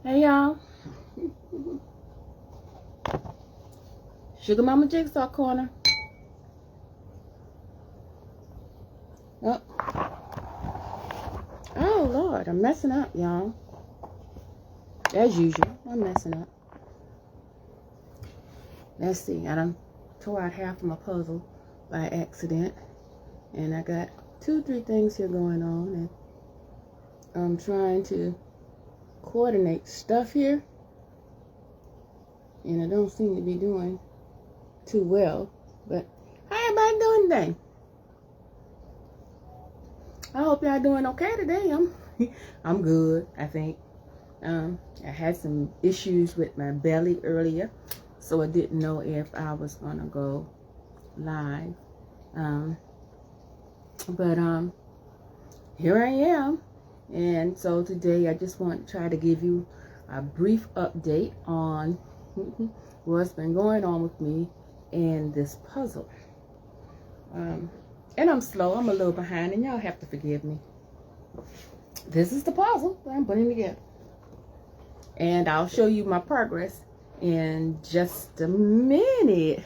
Hey y'all, Sugar Mama Jigsaw Corner. Oh, oh Lord, I'm messing up, y'all. As usual, I'm messing up. Let's see, I done tore out half of my puzzle by accident, and I got 2-3 things here going on, and I'm trying to coordinate stuff here, and I don't seem to be doing too well. But how everybody doing today? I hope y'all doing okay today. I'm good, I think. I had some issues with my belly earlier, so I didn't know if I was gonna go live. But here I am, and so today I just want to try to give you a brief update on what's been going on with me and this puzzle. And I'm slow, I'm a little behind, and y'all have to forgive me. This is the puzzle that I'm putting together, and I'll show you my progress in just a minute.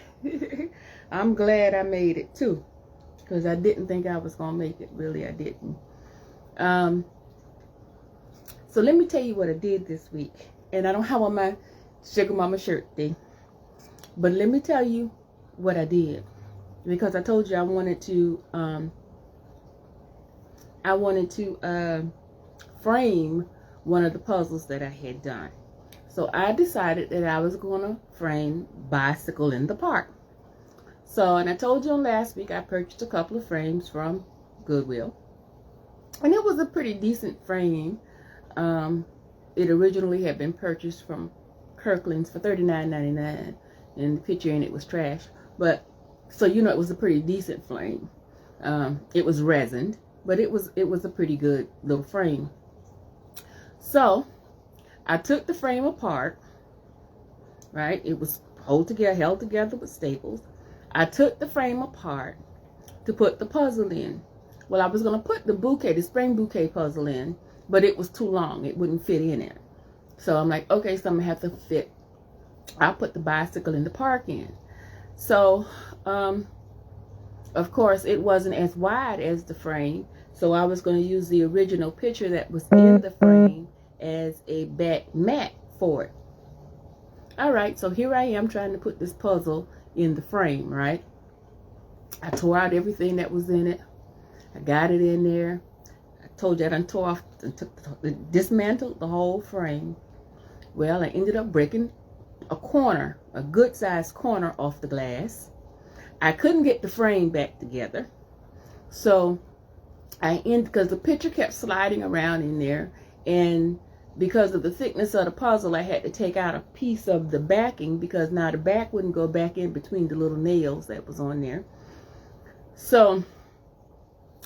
I'm glad I made it too, because I didn't think I was gonna make it. Really, I didn't. So let me tell you what I did this week, and I don't have on my Sugar Mama shirt thing, but let me tell you what I did, because I told you I wanted to frame one of the puzzles that I had done. So I decided that I was going to frame Bicycle in the Park. So, and I told you last week I purchased a couple of frames from Goodwill, and it was a pretty decent frame. It originally had been purchased from Kirkland's for $39.99, and the picture in it was trash. But so you know, it was a pretty decent frame. It was resined, but it was a pretty good little frame. So I took the frame apart. Right, it was held together with staples. I took the frame apart to put the puzzle in. Well, I was going to put the spring bouquet puzzle in, but it was too long. It wouldn't fit in it. So I'm like, okay, so I'm going to have to I'll put the Bicycle in the Park in. So, of course, it wasn't as wide as the frame. So I was going to use the original picture that was in the frame as a back mat for it. All right, so here I am trying to put this puzzle in the frame, right? I tore out everything that was in it. I got it in there. I told you I done tore off and dismantled the whole frame. Well, I ended up breaking a corner, a good sized corner off the glass. I couldn't get the frame back together. So because the picture kept sliding around in there, and because of the thickness of the puzzle, I had to take out a piece of the backing, because now the back wouldn't go back in between the little nails that was on there. So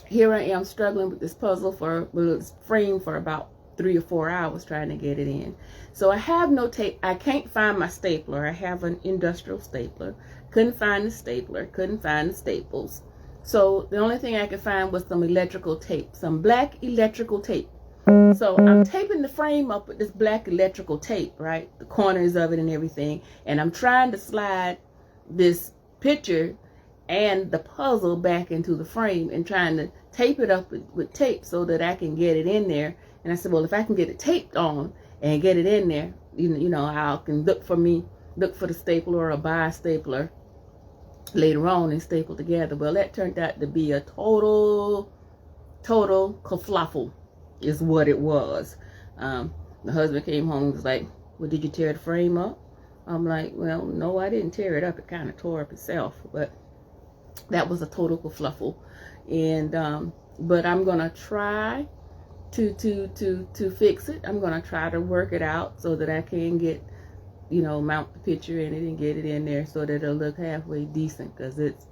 here I am struggling with this frame for about 3 or 4 hours trying to get it in. So I have no tape. I can't find my stapler. I have an industrial stapler. Couldn't find the stapler. Couldn't find the staples. So the only thing I could find was some electrical tape, some black electrical tape. So I'm taping the frame up with this black electrical tape, right? The corners of it and everything. And I'm trying to slide this picture and the puzzle back into the frame, and trying to tape it up with tape so that I can get it in there. And I said, well, if I can get it taped on and get it in there, you know, I can look for the stapler or buy a stapler later on and staple together. Well, that turned out to be a total kerfluffle is what it was. The husband came home and was like, well, did you tear the frame up? I'm like, well, no, I didn't tear it up. It kind of tore up itself. But that was a total kerfluffle. And but I'm gonna try to fix it. I'm gonna try to work it out so that I can get, you know, mount the picture in it and get it in there so that it'll look halfway decent, because it's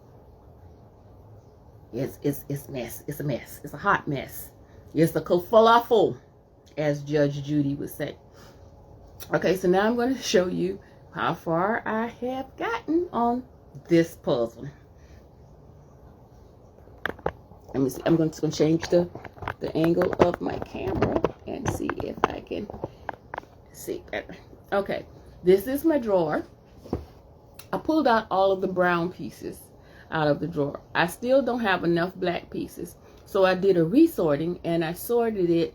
mess. It's a mess. It's a hot mess. It's a kerfluffle, as Judge Judy would say. Okay, so now I'm going to show you how far I have gotten on this puzzle. Let me see. I'm going to change the angle of my camera and see if I can see better. Okay, this is my drawer. I pulled out all of the brown pieces out of the drawer. I still don't have enough black pieces. So I did a resorting and I sorted it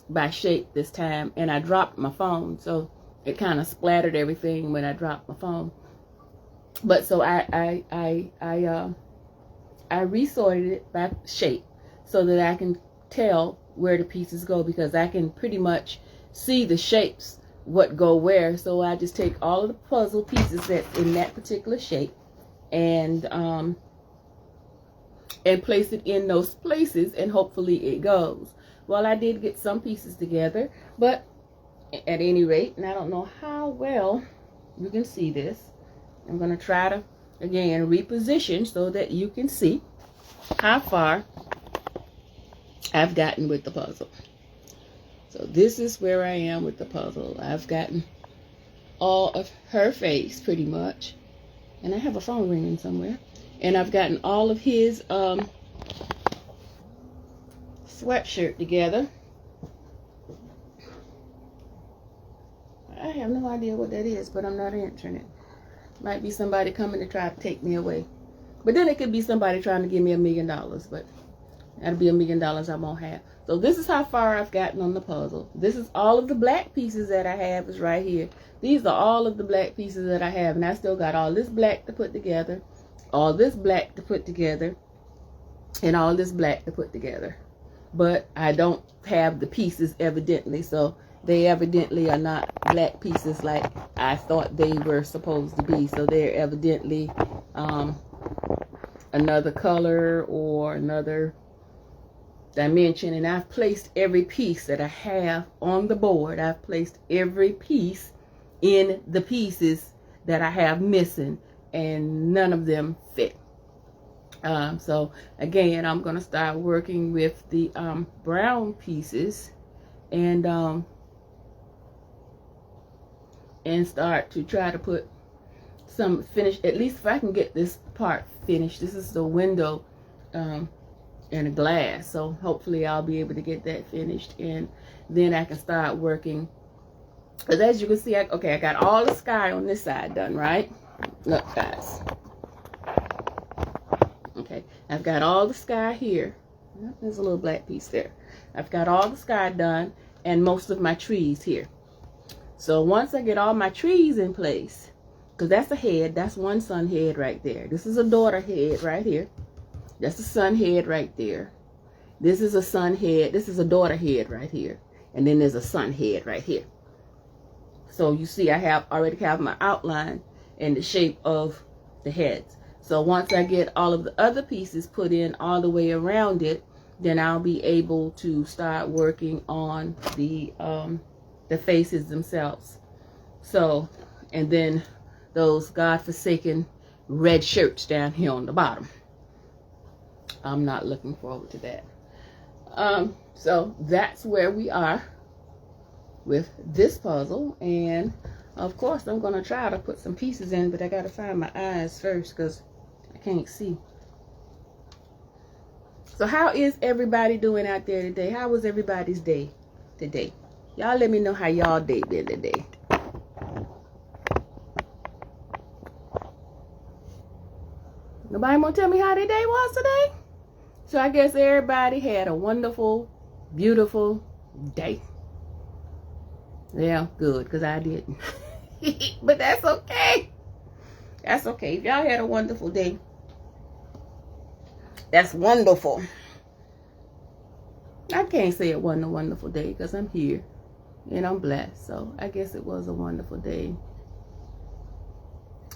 by shape this time, and I dropped my phone. So it kind of splattered everything when I dropped my phone. But so I resorted it by shape so that I can tell where the pieces go, because I can pretty much see the shapes, what go where. So I just take all of the puzzle pieces that's in that particular shape and place it in those places, and hopefully it goes. Well, I did get some pieces together, but at any rate, and I don't know how well you can see this, I'm going to try to again reposition so that you can see how far I've gotten with the puzzle. So this is where I am with the puzzle. I've gotten all of her face pretty much, and I have a phone ringing somewhere, and I've gotten all of his sweatshirt together. I have no idea what that is, but I'm not answering it. Might be somebody coming to try to take me away, but then it could be somebody trying to give me $1 million, but that'll be $1 million I won't have. So this is how far I've gotten on the puzzle. This is all of the black pieces that I have is right here. These are all of the black pieces that I have, and I still got all this black to put together, all this black to put together, and all this black to put together. But I don't have the pieces evidently, so they evidently are not black pieces like I thought they were supposed to be. So they're evidently another color or another dimension. And I've placed every piece that I have on the board. I've placed every piece in the pieces that I have missing, and none of them fit. So again, I'm going to start working with the brown pieces and start to try to put some finish, at least if I can get this part finished. This is the window and a glass, so hopefully I'll be able to get that finished, and then I can start working. Because as you can see, I got all the sky on this side done, right? Look, guys. Okay, I've got all the sky here. There's a little black piece there. I've got all the sky done and most of my trees here. So once I get all my trees in place, because that's a head, that's one sun head right there. This is a daughter head right here. That's a sun head right there. This is a sun head. This is a daughter head right here. And then there's a sun head right here. So you see I already have my outline and the shape of the heads. So once I get all of the other pieces put in all the way around it, then I'll be able to start working on the faces themselves. So, and then those godforsaken red shirts down here on the bottom. I'm not looking forward to that. So that's where we are with this puzzle, and of course I'm going to try to put some pieces in, but I got to find my eyes first because I can't see. So how is everybody doing out there today? How was everybody's day today? Y'all let me know how y'all day been today. Nobody want to tell me how their day was today? So I guess everybody had a wonderful, beautiful day. Yeah, good, because I didn't. But that's okay. That's okay. If y'all had a wonderful day, that's wonderful. I can't say it wasn't a wonderful day because I'm here and I'm blessed. So I guess it was a wonderful day.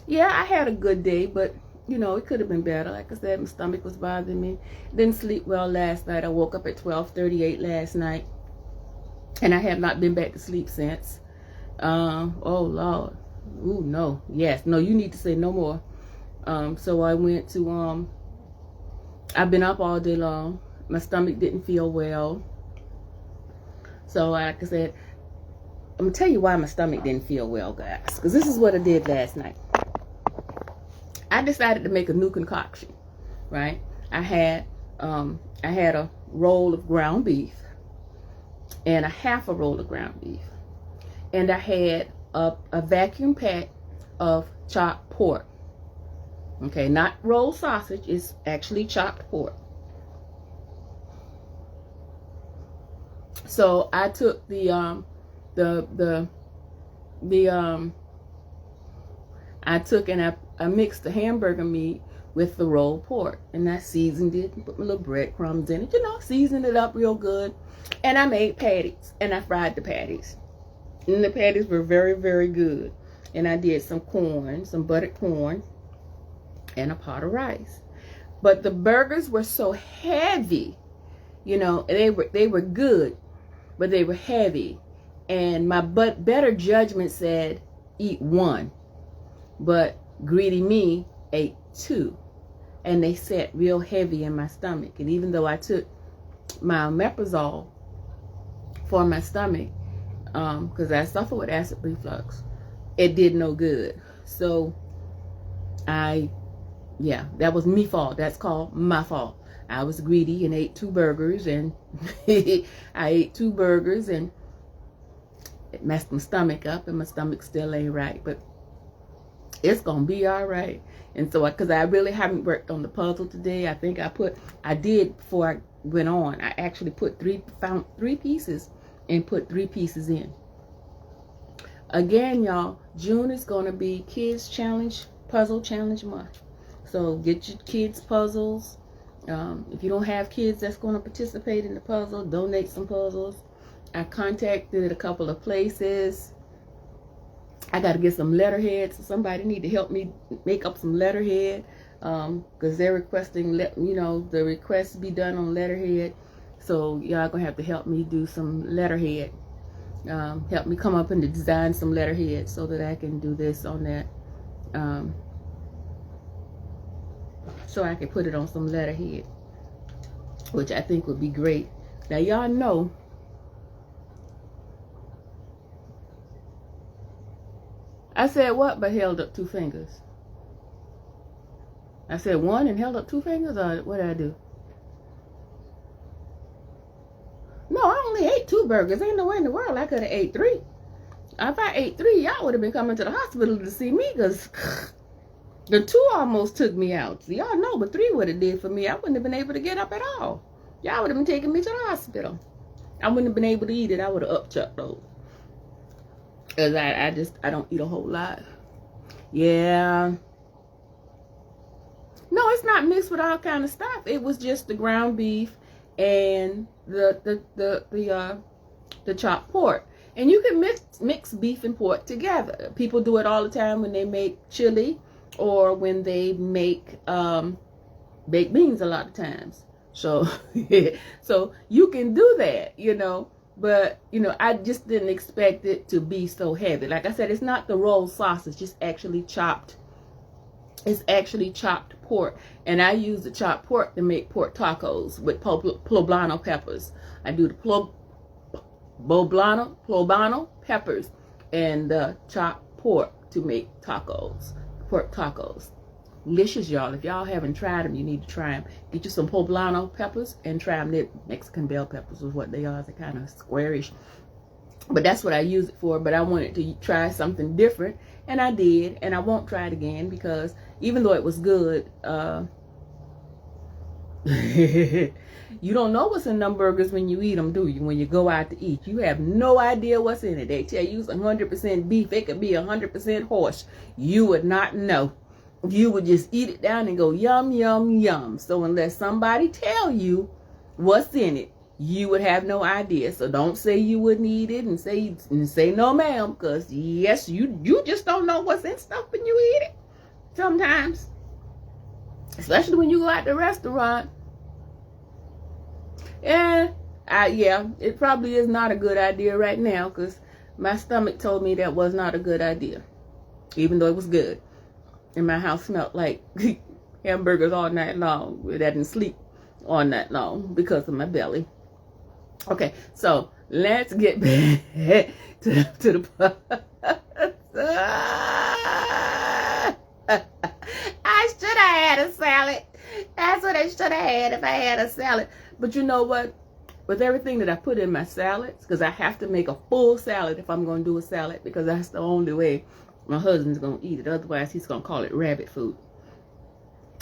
Yeah, I had a good day, but you know, it could have been better. Like I said, my stomach was bothering me. Didn't sleep well last night. I woke up at 12:38 last night, and I have not been back to sleep since. Oh Lord. Ooh, no. Yes. No, you need to say no more. So I went to, I've been up all day long. My stomach didn't feel well. So like I said, I'm going to tell you why my stomach didn't feel well, guys. Because this is what I did last night. I decided to make a new concoction, right? I had a roll of ground beef and a half a roll of ground beef. and I had a vacuum pack of chopped pork. Okay, not rolled sausage, it's actually chopped pork. So I took I mixed the hamburger meat with the rolled pork, and I seasoned it and put my little breadcrumbs in it, seasoned it up real good. And I made patties, and I fried the patties. And the patties were very, very good. And I did some corn, some buttered corn, and a pot of rice. But the burgers were so heavy, they were good, but they were heavy. And my better judgment said, eat one. But greedy me ate two. And they sat real heavy in my stomach. And even though I took my omeprazole for my stomach, because I suffer with acid reflux, it did no good. So that was me fault. That's called my fault. I was greedy and ate two burgers, and I ate two burgers, and it messed my stomach up, and my stomach still ain't right, but it's gonna be all right. And so, because I really haven't worked on the puzzle today, I did before I went on. I actually found three pieces and put 3 pieces in. Again, y'all, June is gonna be Kids Challenge, Puzzle Challenge month. So get your kids' puzzles. If you don't have kids that's going to participate in the puzzle, donate some puzzles. I contacted a couple of places. I got to get some letterheads. So somebody need to help me make up some letterhead, because they're requesting, the requests be done on letterhead. So y'all gonna have to help me do some letterhead. Help me come up and design some letterhead so that I can do this on that. So I can put it on some letterhead, which I think would be great. Now y'all know I said what but held up 2 fingers? I said one and held up 2 fingers, or what did I do? No, I only ate 2 burgers. Ain't no way in the world I could have ate 3. If I ate 3, y'all would have been coming to the hospital to see me, because the 2 almost took me out. So y'all know, but 3 would have did for me. I wouldn't have been able to get up at all. Y'all would have been taking me to the hospital. I wouldn't have been able to eat it. I would have upchucked those. Because I don't eat a whole lot. Yeah. No, it's not mixed with all kind of stuff. It was just the ground beef and the chopped pork. And you can mix beef and pork together. People do it all the time when they make chili, or when they make baked beans a lot of times. So so you can do that, but I just didn't expect it to be so heavy. Like I said, it's not the rolled sausage, it's actually chopped. It's actually chopped pork, and I use the chopped pork to make pork tacos with poblano peppers. I do the poblano peppers and chopped pork to make pork tacos. Delicious, y'all. If y'all haven't tried them, you need to try them. Get you some poblano peppers and try them. They're Mexican bell peppers is what they are. They're kind of squarish, but that's what I use it for. But I wanted to try something different, and I did, and I won't try it again, because even though it was good, you don't know what's in them burgers when you eat them, do you? When you go out to eat, you have no idea what's in it. They tell you it's 100% beef. It could be 100% horse. You would not know. You would just eat it down and go yum, yum, yum. So unless somebody tell you what's in it, you would have no idea. So don't say you wouldn't eat it, and say no, ma'am, because yes, you just don't know what's in stuff when you eat it. Sometimes, especially when you go out to a restaurant. And it probably is not a good idea right now, because my stomach told me that was not a good idea, even though it was good. And my house smelled like hamburgers all night long. I didn't sleep all night long because of my belly. Okay, so let's get back to the I should have had a salad. That's what I should have had if I had a salad. But you know what? with everything that I put in my salads, because I have to make a full salad if I'm going to do a salad, because that's the only way my husband's going to eat it. Otherwise, he's going to call it rabbit food.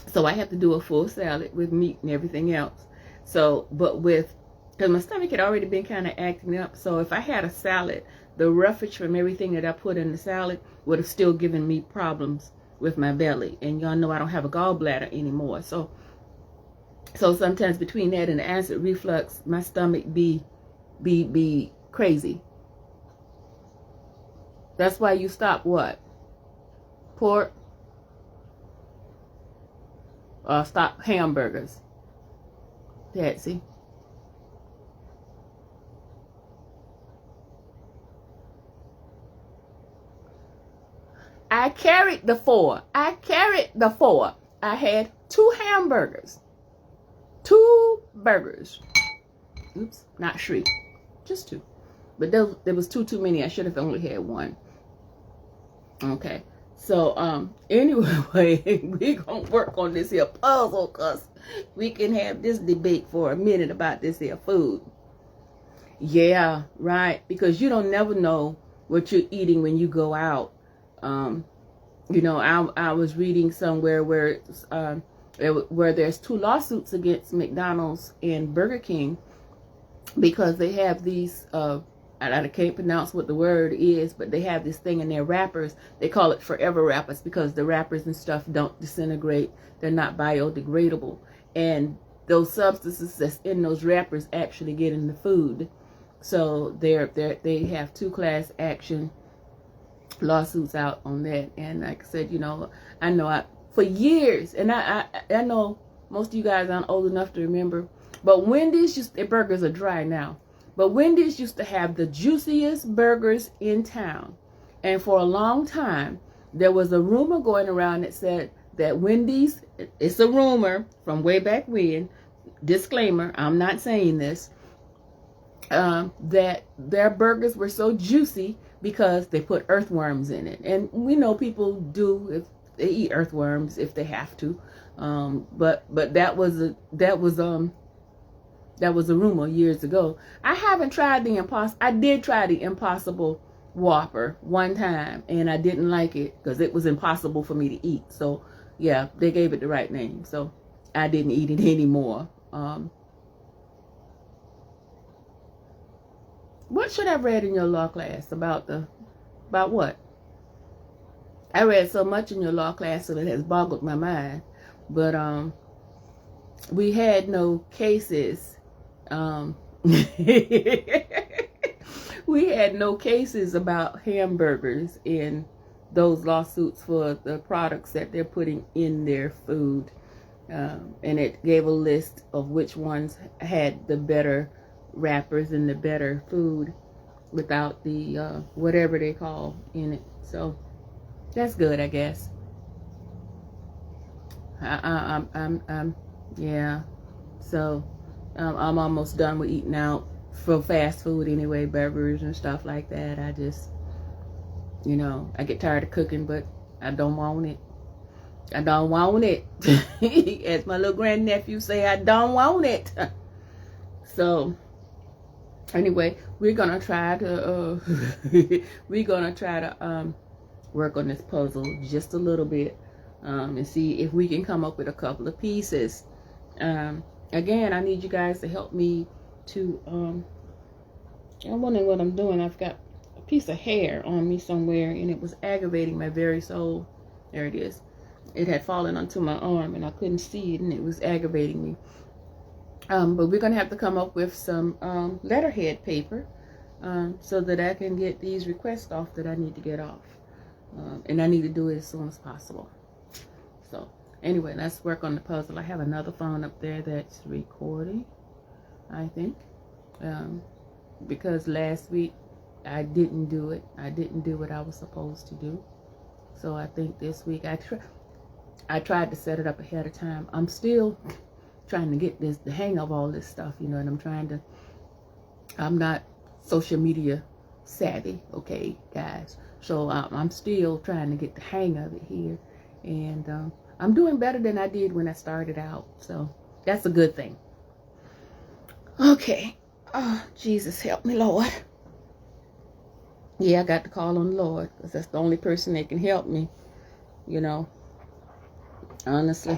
So I have to do a full salad with meat and everything else. So, but because my stomach had already been kind of acting up. So if I had a salad, the roughage from everything that I put in the salad would have still given me problems with my belly. And y'all know I don't have a gallbladder anymore. So sometimes between that and the acid reflux, my stomach be crazy. That's why you stop what? Pork? Stop hamburgers. Patsy. I carried the 4. I had 2 hamburgers. 2 burgers. Oops, not 3. Just 2. But there was too many. I should have only had 1. Okay. So, anyway, we're going to work on this here puzzle, because we can have this debate for a minute about this here food. Yeah, right. Because you don't never know what you're eating when you go out. You know, I was reading somewhere where there's 2 lawsuits against McDonald's and Burger King because they have these, I can't pronounce what the word is, but they have this thing in their wrappers. They call it forever wrappers because the wrappers and stuff don't disintegrate. They're not biodegradable. And those substances that's in those wrappers actually get in the food. So they have 2 class action lawsuits out on that. And like I said, you know, I know for years, and I know most of you guys aren't old enough to remember, but Wendy's their burgers are dry now. But Wendy's used to have the juiciest burgers in town. And for a long time, there was a rumor going around that said that Wendy's, it's a rumor from way back when, disclaimer, I'm not saying this, that their burgers were so juicy because they put earthworms in it. And we know people do, if they eat earthworms if they have to. But that was a rumor years ago. I haven't tried the Impossible. I did try the Impossible Whopper one time, and I didn't like it because it was impossible for me to eat. So, yeah, they gave it the right name. So, I didn't eat it anymore. What should I have read in your law class about what? I read so much in your law class that it has boggled my mind. But we had no cases. We had no cases about hamburgers in those lawsuits for the products that they're putting in their food. And it gave a list of which ones had the better wrappers and the better food without the whatever they call in it. So that's good, I guess. Yeah. So I'm almost done with eating out for fast food anyway, burgers and stuff like that. I just, you know, I get tired of cooking, but I don't want it. I don't want it. As my little grandnephew say, I don't want it. So anyway, we're gonna try to work on this puzzle just a little bit, and see if we can come up with a couple of pieces. Again, I need you guys to help me to I'm wondering what I'm doing. I've got a piece of hair on me somewhere, and it was aggravating my very soul. There it is. It had fallen onto my arm, and I couldn't see it, and it was aggravating me. But we're going to have to come up with some letterhead paper so that I can get these requests off that I need to get off. And I need to do it as soon as possible. So anyway, let's work on the puzzle. I have another phone up there that's recording, I think. Because last week I didn't do it. I didn't do what I was supposed to do. So I think this week I tried to set it up ahead of time. I'm still trying to get the hang of all this stuff, you know, and I'm not social media savvy, okay, guys. So I'm still trying to get the hang of it here. And I'm doing better than I did when I started out. So that's a good thing. Okay. Oh, Jesus, help me, Lord. Yeah, I got to call on the Lord because that's the only person that can help me, you know, honestly.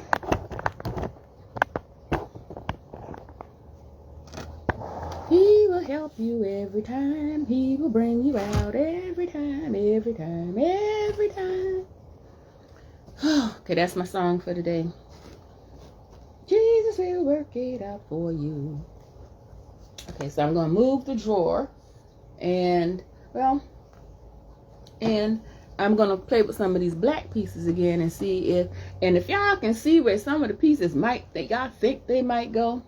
He will help you every time. He will bring you out every time, every time, every time. Okay, that's my song for today. Jesus will work it out for you. Okay, so I'm going to move the drawer. And, well, and I'm going to play with some of these black pieces again and see if y'all can see where some of the pieces y'all think they might go.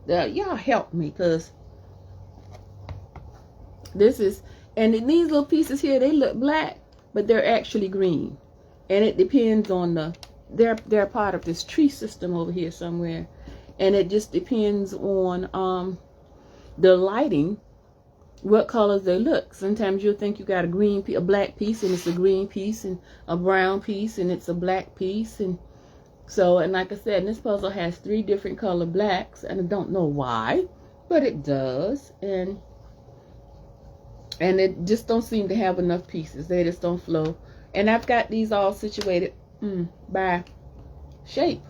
Y'all help me, because these little pieces here, they look black, but they're actually green. And it depends on they're part of this tree system over here somewhere. And it just depends on the lighting, what colors they look. Sometimes you'll think you got a black piece, and it's a green piece, and a brown piece, and it's a black piece. And so, and like I said, this puzzle has 3 different color blacks, and I don't know why, but it does. And it just don't seem to have enough pieces. They just don't flow. And I've got these all situated by shape.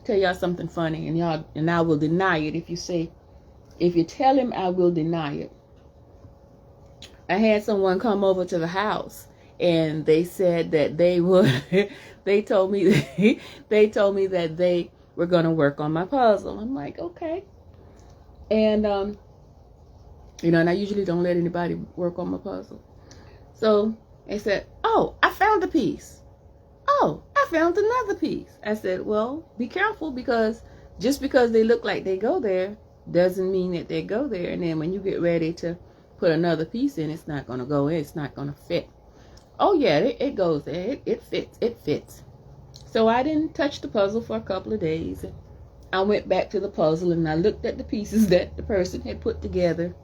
Tell y'all something funny, and I will deny it if you tell him, I will deny it. I had someone come over to the house, and they said that they would. they told me that they were going to work on my puzzle. I'm like, okay. And and I usually don't let anybody work on my puzzle. So they said, "Oh, I found a piece. Oh, I found another piece." I said, "Well, be careful, because just because they look like they go there doesn't mean that they go there. And then when you get ready to put another piece in, it's not going to go in. It's not going to fit." Oh yeah, it goes there. It fits. It fits. So I didn't touch the puzzle for a couple of days. I went back to the puzzle and I looked at the pieces that the person had put together.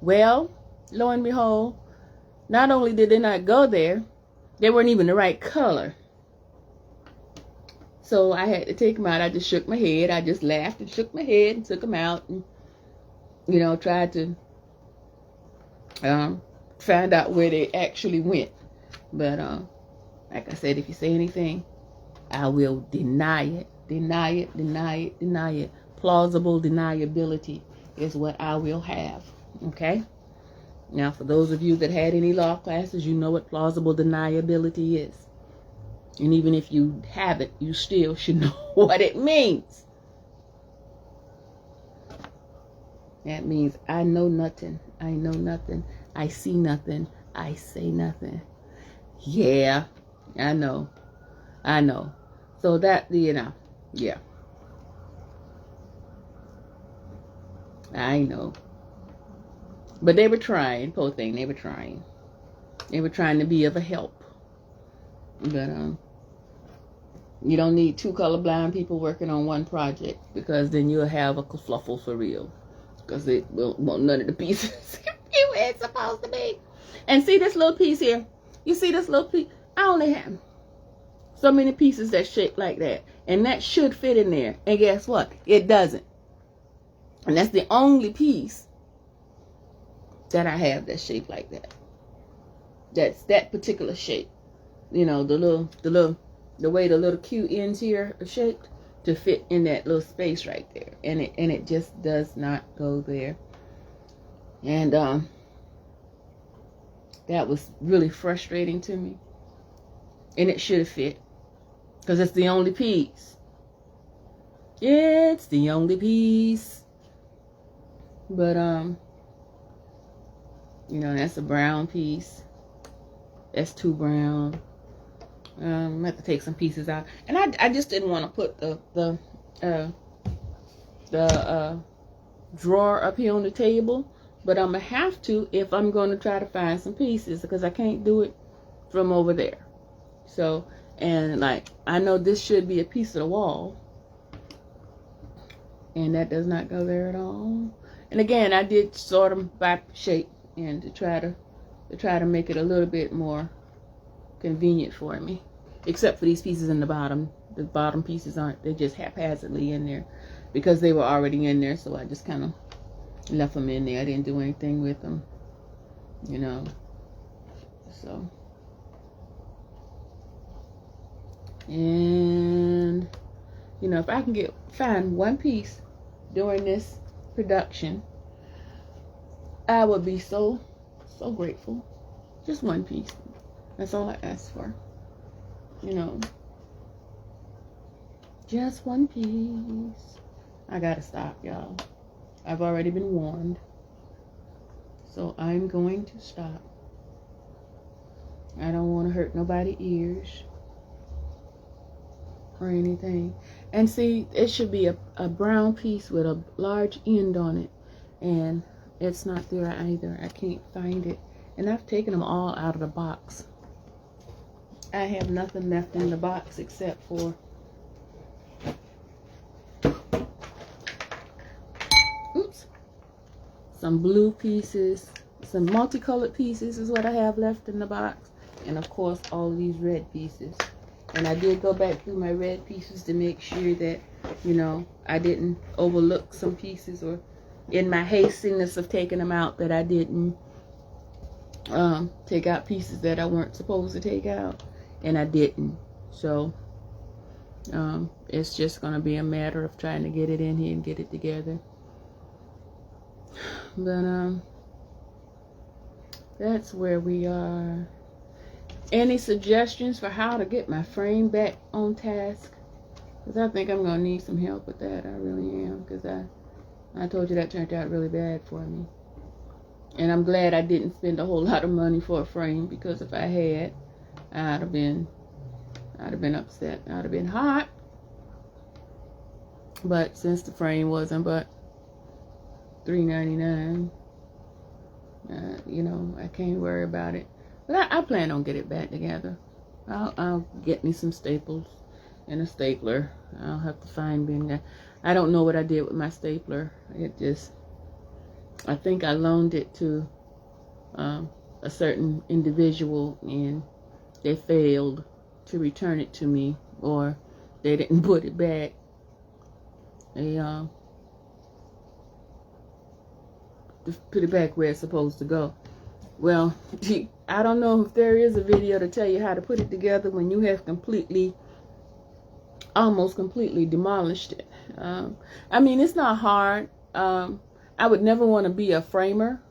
Well, lo and behold, not only did they not go there, they weren't even the right color. So I had to take them out. I just shook my head. I just laughed and shook my head and took them out, and tried to find out where they actually went. But like I said, if you say anything, I will deny it. Deny it, deny it, deny it. Plausible deniability is what I will have. Okay? Now, for those of you that had any law classes, you know what plausible deniability is. And even if you haven't, you still should know what it means. That means I know nothing. I know nothing. I see nothing. I say nothing. Yeah, I know. I know. So that, yeah. I know. But they were trying, poor thing, they were trying. They were trying to be of a help. But you don't need 2 colorblind people working on one project, because then you'll have a kerfluffle for real. Because it won't none of the pieces be where it's supposed to be. And see this little piece here? You see this little piece? I only have so many pieces that shape like that. And that should fit in there. And guess what? It doesn't. And that's the only piece that I have that's shaped like that. That's that particular shape. The way the little Q ends here are shaped to fit in that little space right there. And it just does not go there. And that was really frustrating to me. And it should have fit, because it's the only piece. It's the only piece. But that's a brown piece. That's 2 brown. I have to take some pieces out, and I just didn't want to put the drawer up here on the table, but I'm gonna have to if I'm going to try to find some pieces, because I can't do it from over there. So, and I know this should be a piece of the wall, and that does not go there at all. And again, I did sort them by shape, and to try to make it a little bit more convenient for me, except for these pieces in the bottom. The bottom pieces they're just haphazardly in there because they were already in there. So I just kind of Left them in there. I didn't do anything with them, you know. So, and you know, if I can find one piece during this production, I would be so grateful. Just one piece. That's all I ask for. You know, just one piece. I gotta stop, y'all. I've already been warned. So I'm going to stop. I don't want to hurt nobody's ears or anything. And see, it should be a brown piece with a large end on it. And it's not there either. I can't find it. And I've taken them all out of the box. I have nothing left in the box except for some blue pieces, some multicolored pieces is what I have left in the box. And of course, all these red pieces. And I did go back through my red pieces to make sure that, you know, I didn't overlook some pieces, or in my hastiness of taking them out, that I didn't take out pieces that I weren't supposed to take out. And I didn't. So, it's just going to be a matter of trying to get it in here and get it together. But that's where we are. Any suggestions for how to get my frame back on task? Because I think I'm going to need some help with that. I really am. Because I told you that turned out really bad for me. And I'm glad I didn't spend a whole lot of money for a frame. Because if I had, I'd have been upset. I'd have been hot. But since the frame wasn't but $3.99, you know, I can't worry about it. But I plan on getting it back together. I'll get me some staples and a stapler. I'll have to find being. I don't know what I did with my stapler. I think I loaned it to a certain individual, and they failed to return it to me, or they didn't put it back. They put it back where it's supposed to go. Well, I don't know if there is a video to tell you how to put it together when you have almost completely demolished it. I mean, it's not hard. I would never want to be a framer,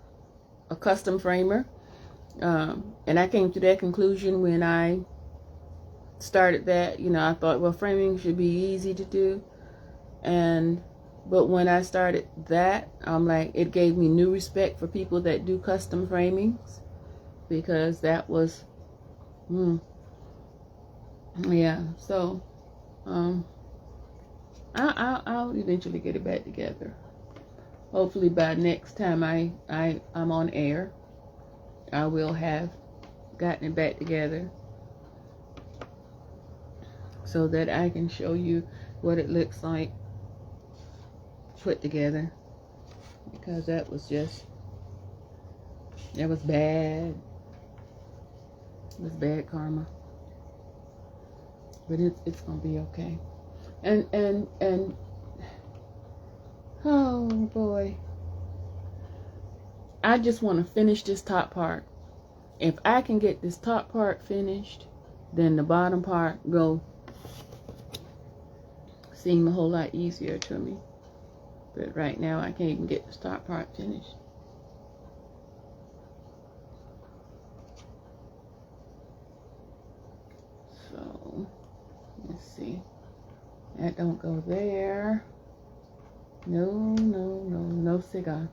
a custom framer. And I came to that conclusion when I started that. You know, I thought, well, framing should be easy to do. But when I started that, I'm like, it gave me new respect for people that do custom framings, because that was, yeah. So, I'll eventually get it back together. Hopefully by next time I'm on air, I will have gotten it back together so that I can show you what it looks like put together, because that was bad. It was bad karma, but it's gonna be okay. And oh boy, I just want to finish this top part. If I can get this top part finished, then the bottom part will seem a whole lot easier to me. But right now, I can't even get this top part finished. So, let's see. That don't go there. No cigar.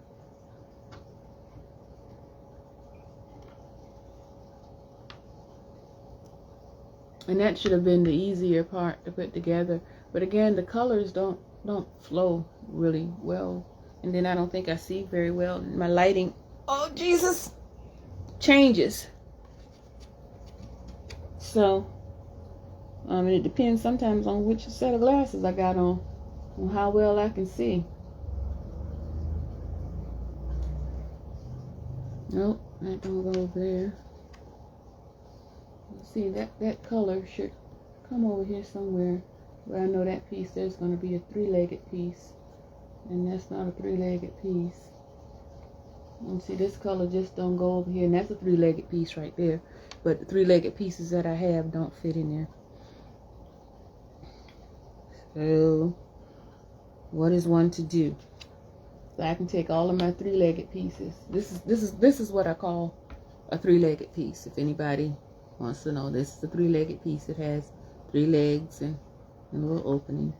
And that should have been the easier part to put together. But again, the colors don't flow really well. And then I don't think I see very well. My lighting, oh Jesus, changes. So, it depends sometimes on which set of glasses I got on how well I can see. Nope, that don't go there. See, that color should come over here somewhere where I know that piece there's going to be a three-legged piece, and that's not a three-legged piece. And see, this color just don't go over here, and that's a three-legged piece right there. But the three-legged pieces that I have don't fit in there. So, what is one to do? So I can take all of my three-legged pieces. This is what I call a three-legged piece. If anybody wants to know, this is a three-legged piece. It has 3 legs and a little opening.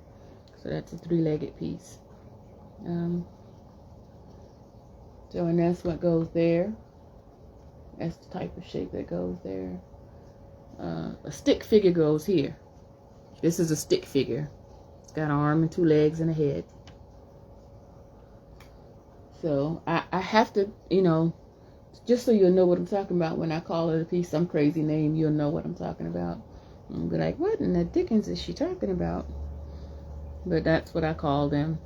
So that's a three-legged piece. So, and that's what goes there. That's the type of shape that goes there. A stick figure goes here. This is a stick figure. It's got an arm and 2 legs and a head. So I have to, you know, just so you'll know what I'm talking about when I call it a piece, some crazy name, you'll know what I'm talking about. And be like, what in the dickens is she talking about? But that's what I call them.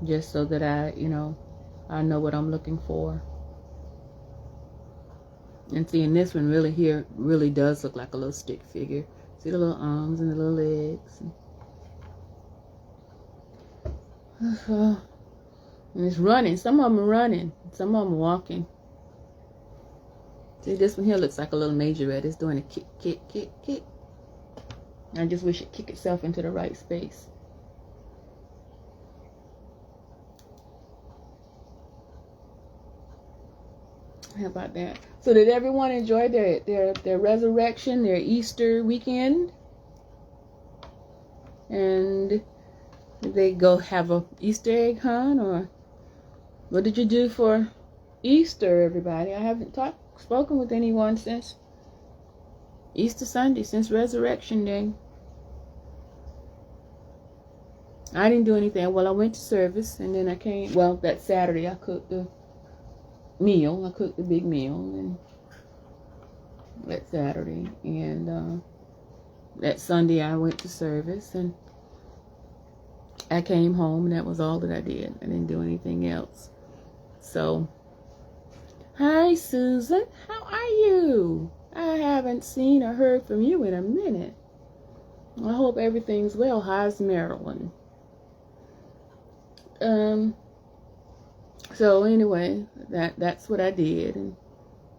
Just so that I know what I'm looking for. And seeing this one really here really does look like a little stick figure. See the little arms and the little legs. And it's running. Some of them are running. Some of them are walking. See, this one here looks like a little majorette. It's doing a kick, kick, kick, kick. I just wish it kicked itself into the right space. How about that? So did everyone enjoy their resurrection, their Easter weekend? And did they go have a Easter egg hunt, or what did you do for Easter, everybody? I haven't spoken with anyone since Easter Sunday, since Resurrection Day. I didn't do anything. Well, I went to service, and then I came. Well, that Saturday I cooked the meal. I cooked the big meal, and that Saturday, and that Sunday I went to service, and I came home, and that was all that I did. I didn't do anything else. So, hi Susan, how are you? I haven't seen or heard from you in a minute. I hope everything's well. How's Maryland? So anyway, that's what I did, and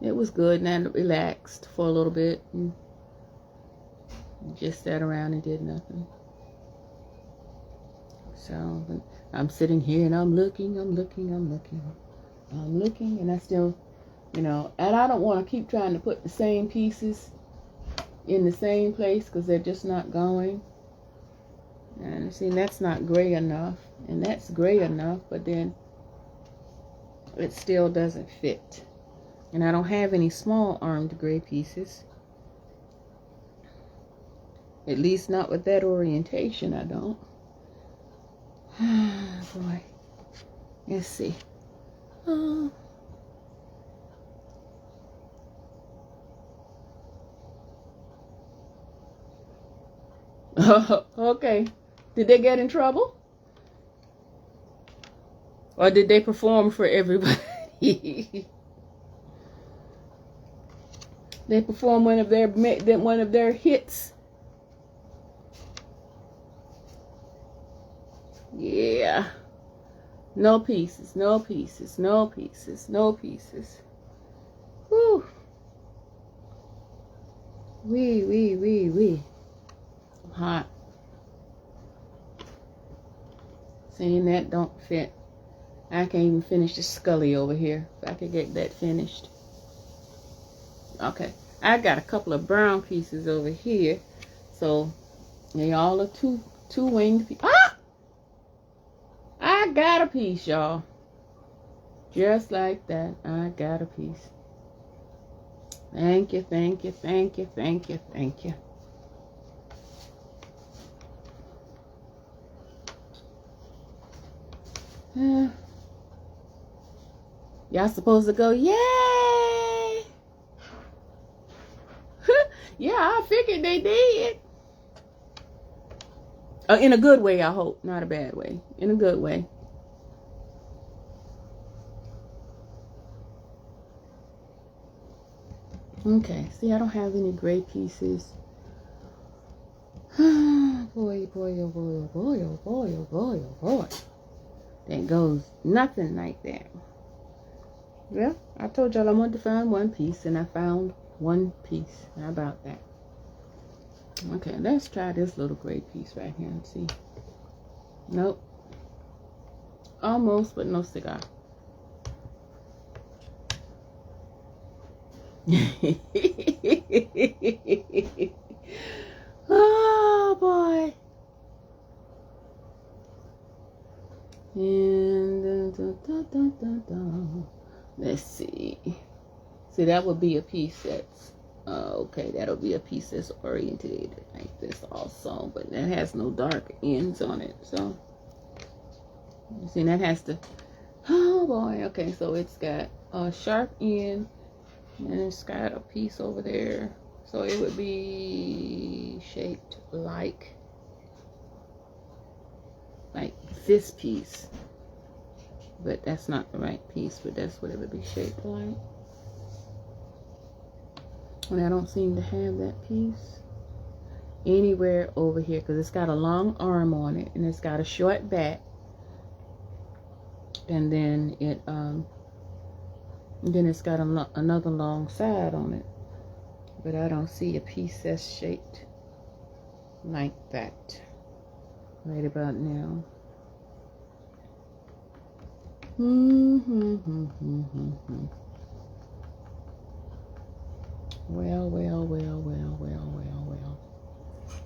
it was good, and I relaxed for a little bit and just sat around and did nothing. So I'm sitting here and I'm looking, and I still, and I don't want to keep trying to put the same pieces in the same place because they're just not going. And see, that's not gray enough, and that's gray enough, but then it still doesn't fit. And I don't have any small armed gray pieces. At least not with that orientation, I don't. Boy. Let's see. Okay. Did they get in trouble? Or did they perform for everybody? They performed one of their hits. Yeah. No pieces, no pieces, no pieces, no pieces. Whew. Wee. I'm hot. Saying that don't fit. I can't even finish the scully over here. If I could get that finished. Okay. I got a couple of brown pieces over here. So they all are two winged pieces. Ah! I got a piece, y'all. Just like that. I got a piece. Thank you, thank you, thank you, thank you, thank you. Y'all supposed to go, yay! Yeah, I figured they did. In a good way, I hope. Not a bad way. In a good way. Okay, see, I don't have any gray pieces. Boy, oh boy, oh boy, oh boy, oh boy, oh boy, oh boy. That goes nothing like that. Yeah, I told y'all I wanted to find one piece, and I found one piece. How about that? Okay, let's try this little gray piece right here and see. Nope. Almost, but no cigar. Oh boy. And let's see. See, that would be a piece that's okay. That'll be a piece that's oriented like this also, but that has no dark ends on it. So you see, that has to. Oh boy. Okay, so it's got a sharp end, and it's got a piece over there. So it would be shaped like this piece, but that's not the right piece, but that's what it would be shaped like. And I don't seem to have that piece anywhere over here because it's got a long arm on it and it's got a short back, and then it's got another long side on it, but I don't see a piece that's shaped like that right about now. Well.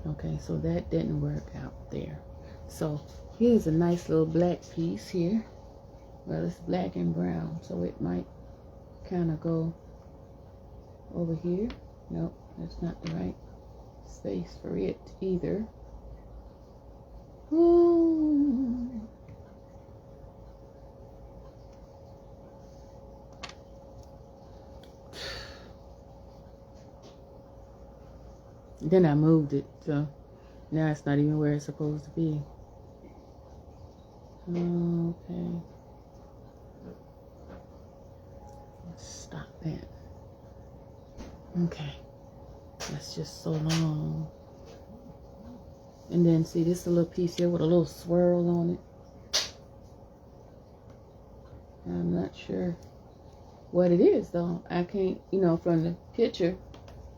Okay, so that didn't work out there. So here's a nice little black piece here. Well, it's black and brown, so it might kind of go over here. Nope, that's not the right space for it either. Then I moved it, so now it's not even where it's supposed to be. Okay. Let's stop that. Okay. That's just so long. And then see this little piece here with a little swirl on it. I'm not sure what it is though. I can't, from the picture,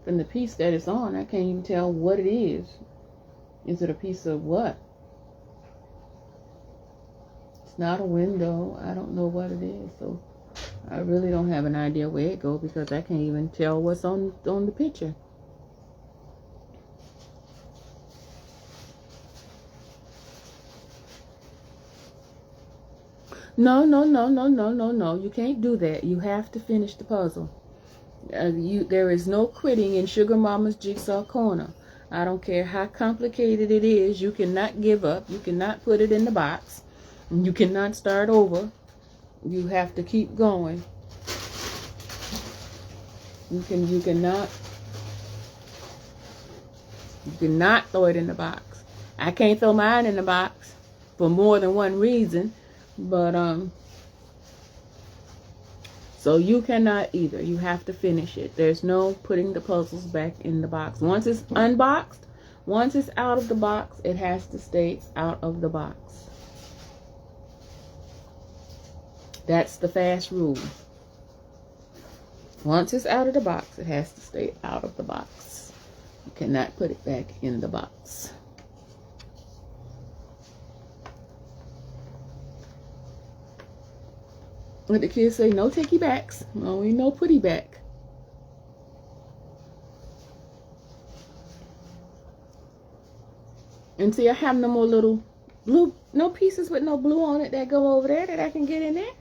from the piece that it's on, I can't even tell what it is. Is it a piece of what? It's not a window. I don't know what it is. So I really don't have an idea where it goes because I can't even tell what's on the picture. No. You can't do that. You have to finish the puzzle. There is no quitting in Sugar Mama's Jigsaw Corner. I don't care how complicated it is. You cannot give up. You cannot put it in the box. You cannot start over. You have to keep going. You cannot throw it in the box. I can't throw mine in the box for more than one reason, but so you cannot either. You have to finish it. There's no putting the puzzles back in the box. Once it's unboxed, once it's out of the box, it has to stay out of the box. That's the fast rule. Once it's out of the box, it has to stay out of the box. You cannot put it back in the box. What the kids say, no takey backs. Only no putty back. And see, I have no more little blue, no pieces with no blue on it that go over there that I can get in there.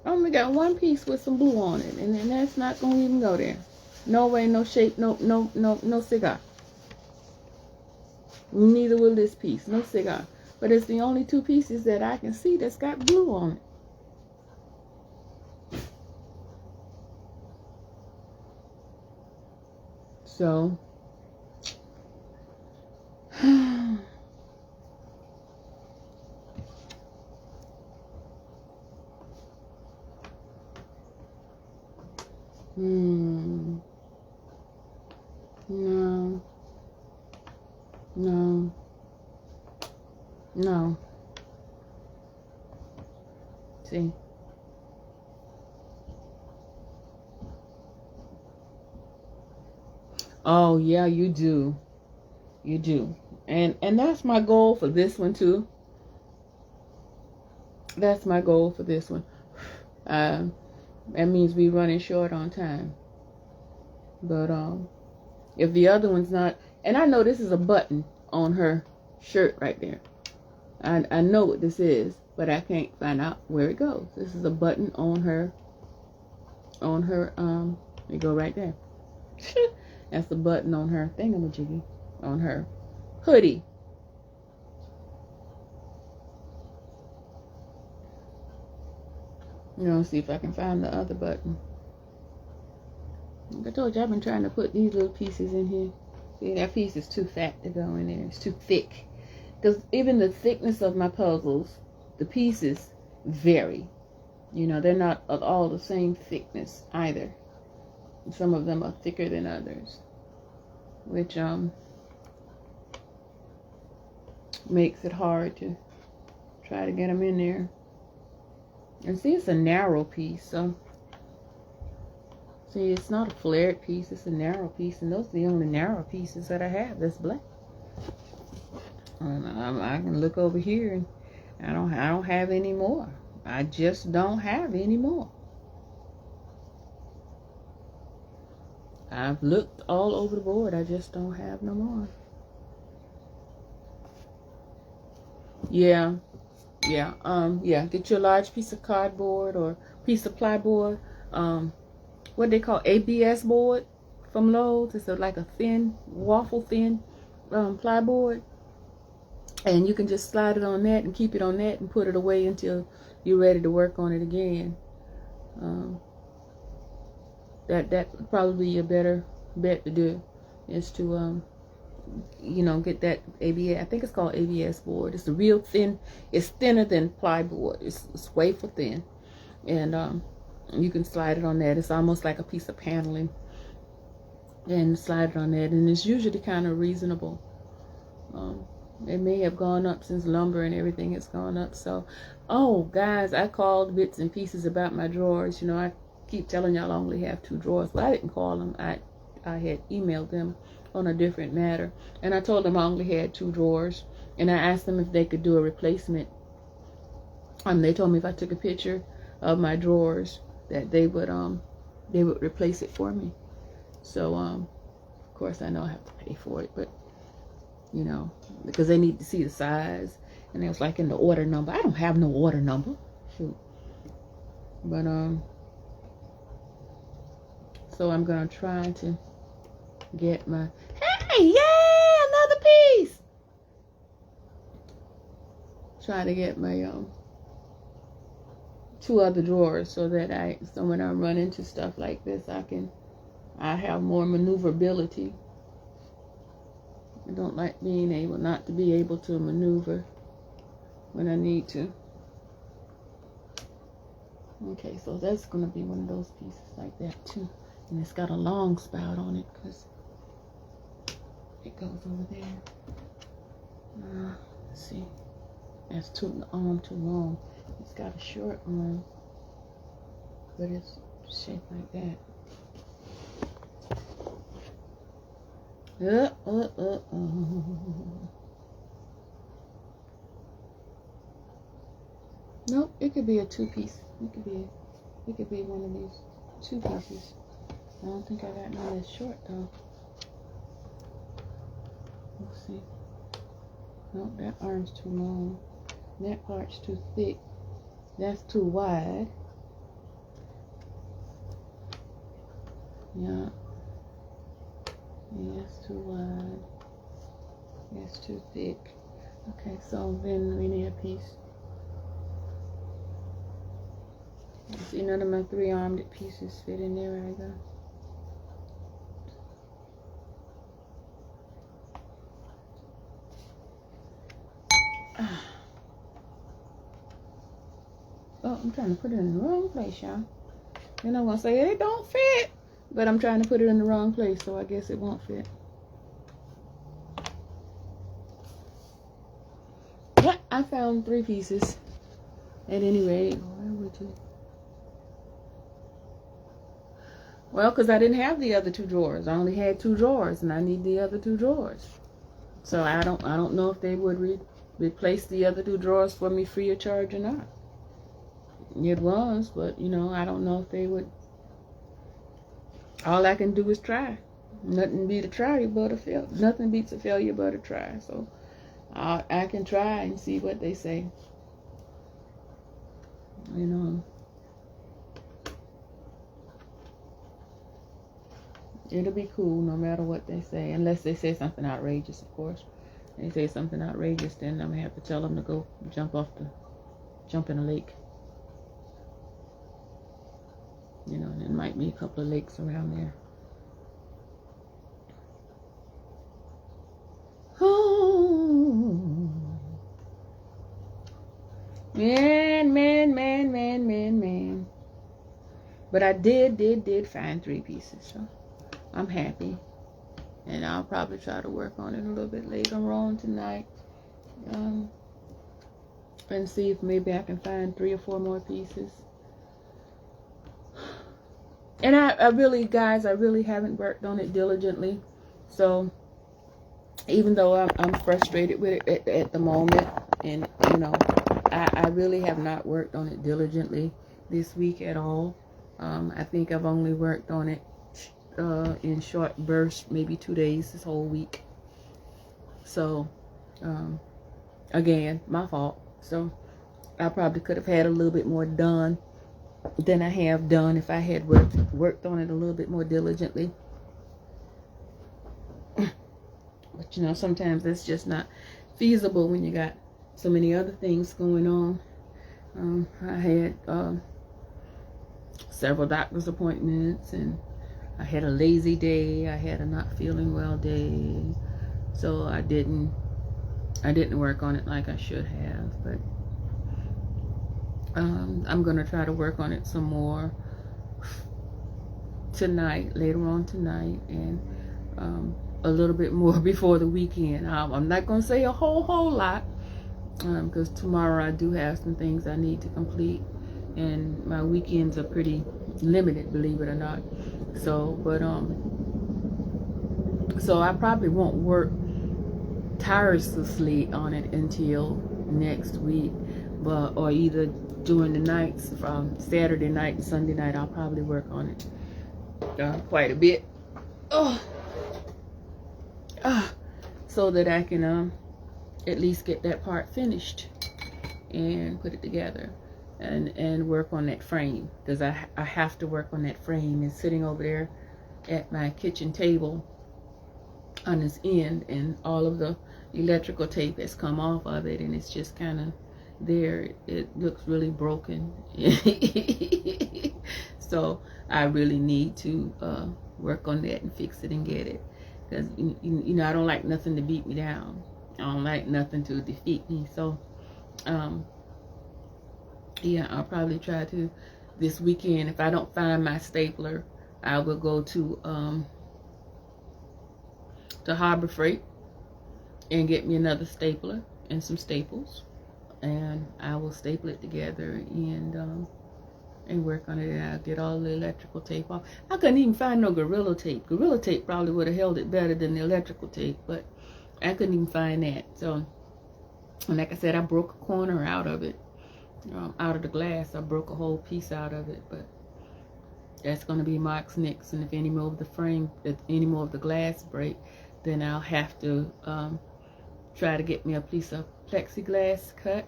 I only got one piece with some blue on it, and then that's not gonna even go there. No way, no shape, no cigar. Neither will this piece, no cigar. But it's the only two pieces that I can see that's got blue on it. So, No. See, Oh yeah, you do. You do. And that's my goal for this one too. That's my goal for this one. That means we running short on time. But if the other one's not, and I know this is a button on her shirt right there. I know what this is, but I can't find out where it goes. This is a button on her it go right there. That's the button on her thingamajiggy, on her hoodie. You know, see if I can find the other button. Like I told you, I've been trying to put these little pieces in here. See, that piece is too fat to go in there. It's too thick. Because even the thickness of my puzzles, the pieces vary. You know, they're not all the same thickness either. Some of them are thicker than others, which makes it hard to try to get them in there. And see, it's a narrow piece, so see, it's not a flared piece, it's a narrow piece, and those are the only narrow pieces that I have that's black. I can look over here and I don't have any more. I just don't have any more. I've looked all over the board. I just don't have no more. Yeah. Get you a large piece of cardboard or piece of plyboard. What they call ABS board from Lowe's. It's like a thin, waffle thin plyboard. And you can just slide it on that and keep it on that and put it away until you're ready to work on it again. That would probably be a better bet to do, is to get that ABS. I think it's called ABS board. It's a real thin. It's thinner than plyboard. It's wafer thin, and you can slide it on that. It's almost like a piece of paneling, and slide it on that. And it's usually kind of reasonable. It may have gone up since lumber and everything has gone up. So, oh guys, I called bits and pieces about my drawers. You know, I keep telling y'all I only have 2 drawers. Well, I didn't call them. I had emailed them on a different matter, and I told them I only had 2 drawers, and I asked them if they could do a replacement. They told me if I took a picture of my drawers that they would replace it for me. So of course I know I have to pay for it, but you know, because they need to see the size, and it was like in the order number. I don't have no order number, shoot. But so I'm gonna try to get my, hey, yeah, another piece. Try to get my 2 other drawers so that so when I run into stuff like this, I have more maneuverability. I don't like being not to be able to maneuver when I need to. Okay, so that's gonna be one of those pieces like that too. And it's got a long spout on it because it goes over there. Let's see. That's the arm too long. It's got a short arm, but it's shaped like that. Nope, it could be a 2-piece. It could be one of these 2 pieces. I don't think I got none that's short though. Let's see. Nope, that arm's too long. That part's too thick. That's too wide. Yeah. Yeah, that's too wide. That's too thick. Okay, so then we need a piece. See, none of my 3-armed pieces fit in there either. Oh, I'm trying to put it in the wrong place, y'all. You're not gonna say it don't fit, but I'm trying to put it in the wrong place, so I guess it won't fit. But I found 3 pieces. At any rate, where would you? Well, because I didn't have the other 2 drawers. I only had 2 drawers, and I need the other 2 drawers. So I don't know if they would replace the other 2 drawers for me free of charge or not. It was, but you know, I don't know if they would. All I can do is try. Nothing beats a try but a fail. Nothing beats a failure but a try. So I can try and see what they say. You know, it'll be cool no matter what they say, unless they say something outrageous, of course. If they say something outrageous, then I'm gonna have to tell them to go jump in a lake. You know, there might be a couple of lakes around there. Oh, man. But I did find 3 pieces, so I'm happy. And I'll probably try to work on it a little bit later on tonight. And see if maybe I can find 3 or 4 more pieces. And I really, guys, I really haven't worked on it diligently. So even though I'm frustrated with it at the moment, and you know, I really have not worked on it diligently this week at all. I think I've only worked on it in short bursts, maybe 2 days this whole week. So again, my fault. So I probably could have had a little bit more done than I have done if I had worked on it a little bit more diligently. But you know, sometimes that's just not feasible when you got so many other things going on. I had several doctor's appointments, and I had a lazy day. I had a not feeling well day, so I didn't work on it like I should have. But I'm gonna try to work on it some more tonight, later on tonight, and a little bit more before the weekend. I'm not gonna say a whole lot, because tomorrow I do have some things I need to complete, and my weekends are pretty limited, believe it or not. So, but so I probably won't work tirelessly on it until next week, or either during the nights from Saturday night and Sunday night. I'll probably work on it quite a bit, so that I can at least get that part finished and put it together, and work on that frame, because I have to work on that frame. It's sitting over there at my kitchen table on this end, and all of the electrical tape has come off of it, and it's just kind of there. It looks really broken. So I really need to work on that and fix it and get it, because you know, I don't like nothing to beat me down. I don't like nothing to defeat me. So yeah, I'll probably try to this weekend. If I don't find my stapler, I will go to Harbor Freight and get me another stapler and some staples, and I will staple it together and work on it. And I'll get all the electrical tape off. I couldn't even find no Gorilla tape. Gorilla tape probably would have held it better than the electrical tape, but I couldn't even find that. So, and like I said, I broke a corner out of it, out of the glass. I broke a whole piece out of it, but that's going to be Mark's next. And if any more of the frame, if any more of the glass break, then I'll have to try to get me a piece of plexiglass cut,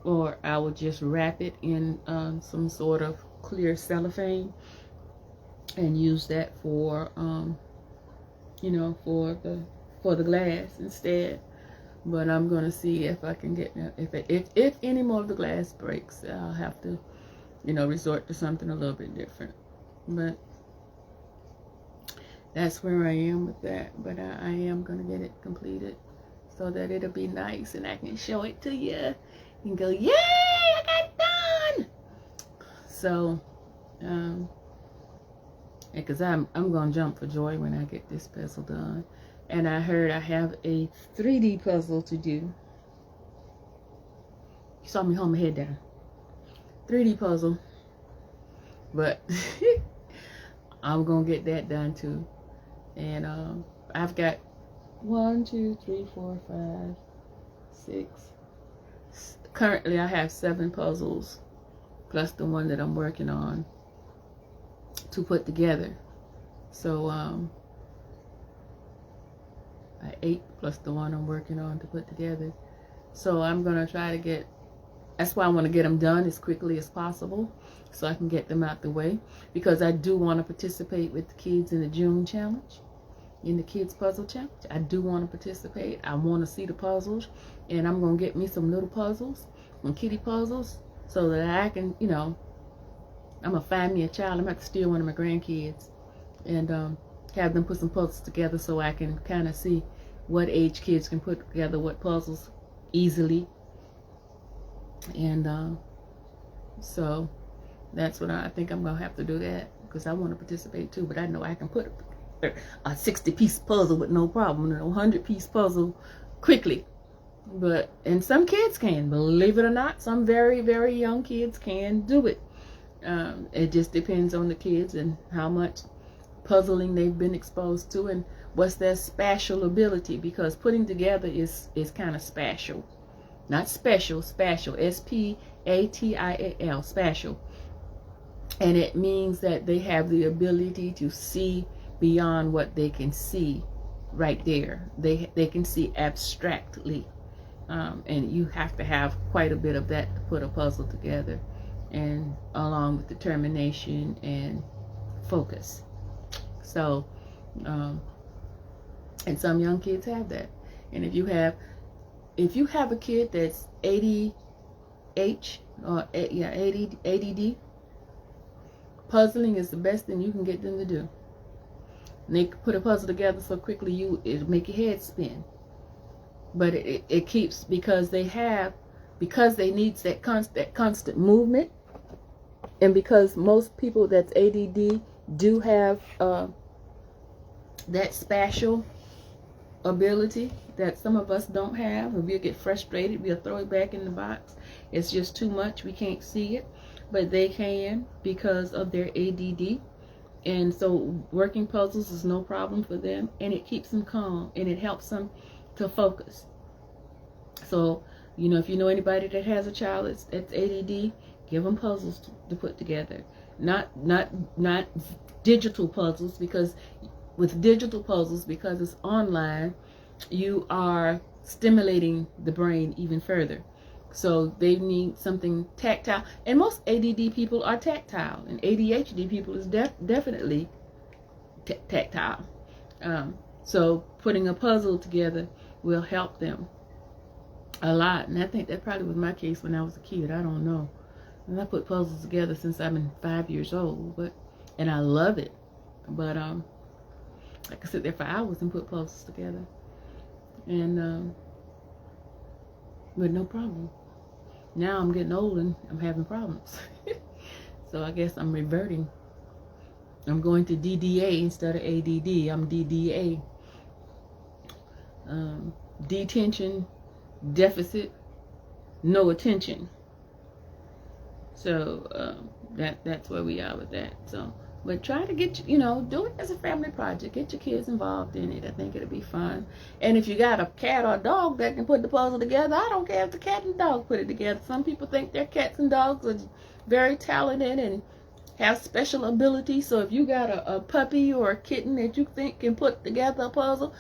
or I will just wrap it in some sort of clear cellophane and use that for you know, for the glass instead. But I'm gonna see if I can get, if any more of the glass breaks, I'll have to, you know, resort to something a little bit different. But that's where I am with that. But I am gonna get it completed so that it'll be nice and I can show it to you and go, yay, I got it done. So because I'm gonna jump for joy when I get this puzzle done. And I heard I have a 3D puzzle to do. You saw me hold my head down. 3D puzzle. But I'm gonna get that done too. And I've got 1, 2, 3, 4, 5, 6. Currently, I have 7 puzzles plus the one that I'm working on to put together. So 8 plus the one I'm working on to put together. So I'm gonna try to get. That's why I want to get them done as quickly as possible, so I can get them out the way. Because I do want to participate with the kids in the June challenge, in the kids puzzle challenge. I do want to participate. I want to see the puzzles, and I'm gonna get me some little puzzles, some kitty puzzles, so that I can, you know, I'm gonna find me a child. I'm gonna have to steal one of my grandkids and have them put some puzzles together, so I can kind of see what age kids can put together what puzzles easily. And so that's what I think I'm gonna have to do, that because I want to participate too. But I know I can put a 60-piece puzzle with no problem, a 100-piece puzzle quickly. And some kids can, believe it or not, some very, very young kids can do it. It just depends on the kids and how much puzzling they've been exposed to and what's their spatial ability, because putting together is kind of spatial. Not special, spatial, S-P-A-T-I-A-L, spatial. And it means that they have the ability to see beyond what they can see right there. They can see abstractly. And you have to have quite a bit of that to put a puzzle together, and along with determination and focus. So, and some young kids have that. And if you have a kid that's ADH or ADD, puzzling is the best thing you can get them to do. And they put a puzzle together so quickly it'll make your head spin. But it keeps, because they need that constant movement, and because most people that's ADD do have that spatial ability that some of us don't have, and we'll get frustrated, we'll throw it back in the box. It's just too much, we can't see it, but they can because of their ADD. And so working puzzles is no problem for them, and it keeps them calm, and it helps them to focus. So, you know, if you know anybody that has a child that's ADD, give them puzzles to put together. Not digital puzzles, because with digital puzzles, because it's online, you are stimulating the brain even further. So they need something tactile. And most ADD people are tactile, and ADHD people is definitely tactile. So putting a puzzle together will help them a lot. And I think that probably was my case when I was a kid. I don't know. And I put puzzles together since I've been 5 years old, and I love it. But I could sit there for hours and put puzzles together, and with no problem. Now I'm getting old and I'm having problems. So I guess I'm reverting. I'm going to DDA instead of ADD. I'm DDA. Detention, deficit, no attention. So that's where we are with that. So, but try to get, do it as a family project. Get your kids involved in it. I think it'll be fun. And if you got a cat or a dog that can put the puzzle together, I don't care if the cat and dog put it together. Some people think their cats and dogs are very talented and have special abilities. So if you got a puppy or a kitten that you think can put together a puzzle,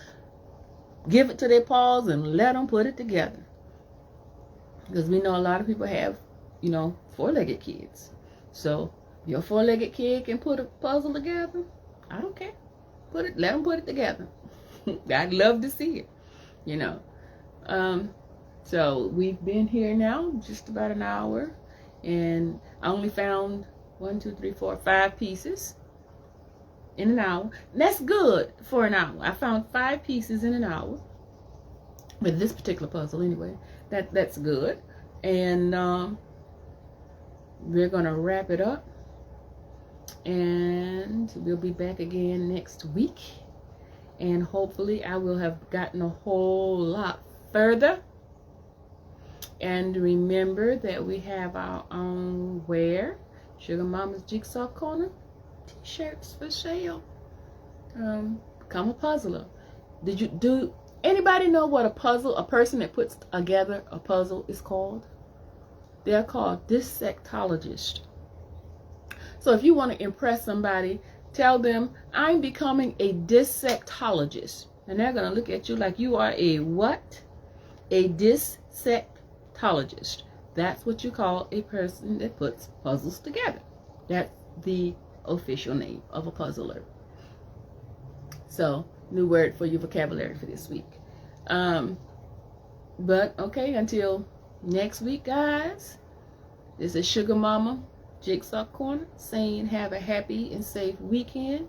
give it to their paws and let them put it together. Because we know a lot of people have, four-legged kids. So your four-legged kid can put a puzzle together, I don't care. Let them put it together. I'd love to see it, So we've been here now just about an hour, and I only found 5 pieces in an hour. And that's good for an hour. I found 5 pieces in an hour with this particular puzzle anyway. That's good. And we're gonna wrap it up, and we'll be back again next week, and hopefully I will have gotten a whole lot further. And remember that we have our own Sugar Mama's Jigsaw Corner t-shirt. t-shirts for sale. Become a puzzler. Do anybody know what a person that puts together a puzzle is called? They're called dissectologists. So if you want to impress somebody, tell them, I'm becoming a dissectologist. And they're going to look at you like you are a what? A dissectologist. That's what you call a person that puts puzzles together. That's the official name of a puzzler. So, new word for your vocabulary for this week. But, okay, until next week, guys, this is Sugar Mama Jigsaw Corner saying have a happy and safe weekend.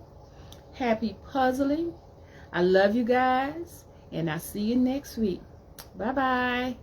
Happy puzzling. I love you guys, and I'll see you next week. Bye-bye.